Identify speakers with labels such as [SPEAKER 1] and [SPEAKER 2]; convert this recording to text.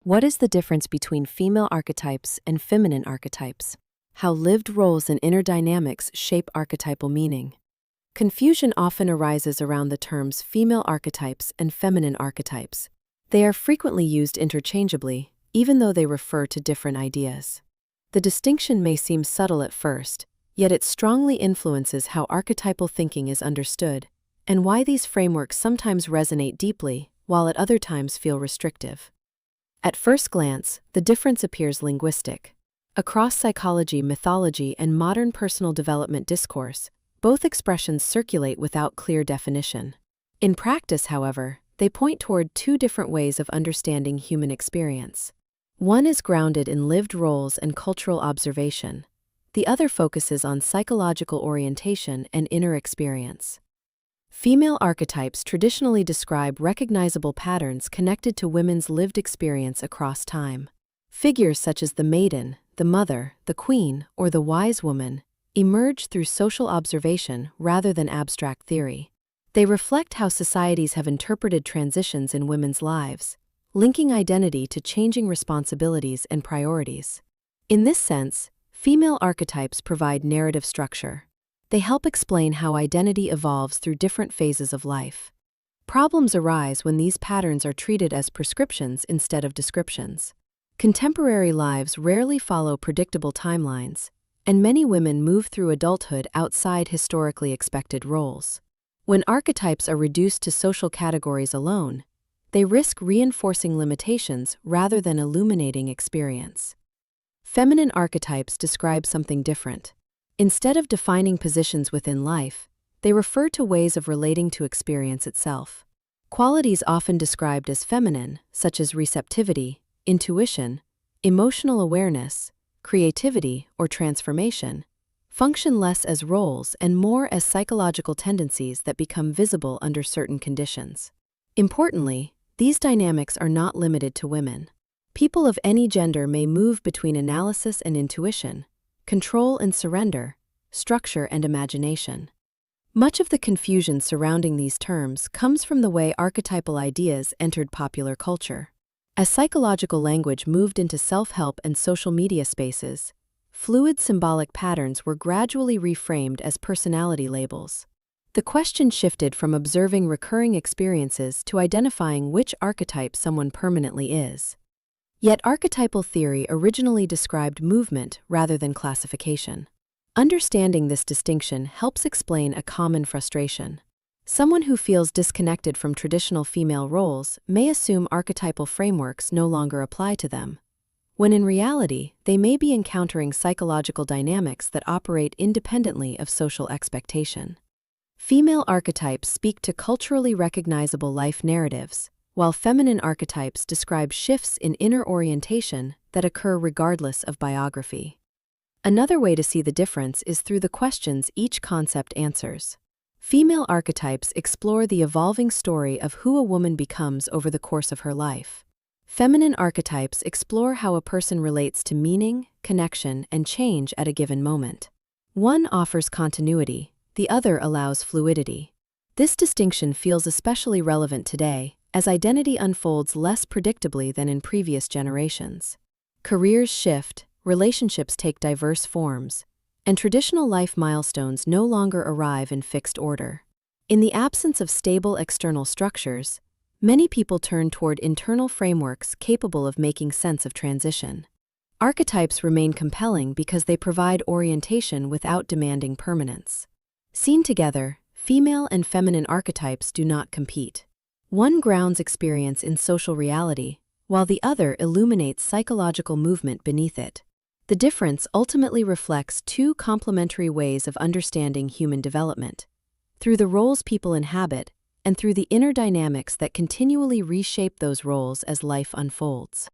[SPEAKER 1] What is the difference between female archetypes and feminine archetypes? How lived roles and inner dynamics shape archetypal meaning. Confusion often arises around the terms female archetypes and feminine archetypes. They are frequently used interchangeably, even though they refer to different ideas. The distinction may seem subtle at first, yet it strongly influences how archetypal thinking is understood, and why these frameworks sometimes resonate deeply, while at other times feel restrictive. At first glance, the difference appears linguistic. Across psychology, mythology, and modern personal development discourse, both expressions circulate without clear definition. In practice, however, they point toward two different ways of understanding human experience. One is grounded in lived roles and cultural observation. The other focuses on psychological orientation and inner experience. Female archetypes traditionally describe recognizable patterns connected to women's lived experience across time. Figures such as the maiden, the mother, the queen, or the wise woman emerge through social observation rather than abstract theory. They reflect how societies have interpreted transitions in women's lives, linking identity to changing responsibilities and priorities. In this sense, female archetypes provide narrative structure. They help explain how identity evolves through different phases of life. Problems arise when these patterns are treated as prescriptions instead of descriptions. Contemporary lives rarely follow predictable timelines, and many women move through adulthood outside historically expected roles. When archetypes are reduced to social categories alone, they risk reinforcing limitations rather than illuminating experience. Feminine archetypes describe something different. Instead of defining positions within life, they refer to ways of relating to experience itself. Qualities often described as feminine, such as receptivity, intuition, emotional awareness, creativity, or transformation, function less as roles and more as psychological tendencies that become visible under certain conditions. Importantly, these dynamics are not limited to women. People of any gender may move between analysis and intuition, control and surrender, structure and imagination. Much of the confusion surrounding these terms comes from the way archetypal ideas entered popular culture. As psychological language moved into self-help and social media spaces, fluid symbolic patterns were gradually reframed as personality labels. The question shifted from observing recurring experiences to identifying which archetype someone permanently is. Yet archetypal theory originally described movement rather than classification. Understanding this distinction helps explain a common frustration. Someone who feels disconnected from traditional female roles may assume archetypal frameworks no longer apply to them, when in reality, they may be encountering psychological dynamics that operate independently of social expectation. Female archetypes speak to culturally recognizable life narratives, while feminine archetypes describe shifts in inner orientation that occur regardless of biography. Another way to see the difference is through the questions each concept answers. Female archetypes explore the evolving story of who a woman becomes over the course of her life. Feminine archetypes explore how a person relates to meaning, connection, and change at a given moment. One offers continuity, the other allows fluidity. This distinction feels especially relevant today, as identity unfolds less predictably than in previous generations. Careers shift, relationships take diverse forms, and traditional life milestones no longer arrive in fixed order. In the absence of stable external structures, many people turn toward internal frameworks capable of making sense of transition. Archetypes remain compelling because they provide orientation without demanding permanence. Seen together, female and feminine archetypes do not compete. One grounds experience in social reality, while the other illuminates psychological movement beneath it. The difference ultimately reflects two complementary ways of understanding human development, through the roles people inhabit and through the inner dynamics that continually reshape those roles as life unfolds.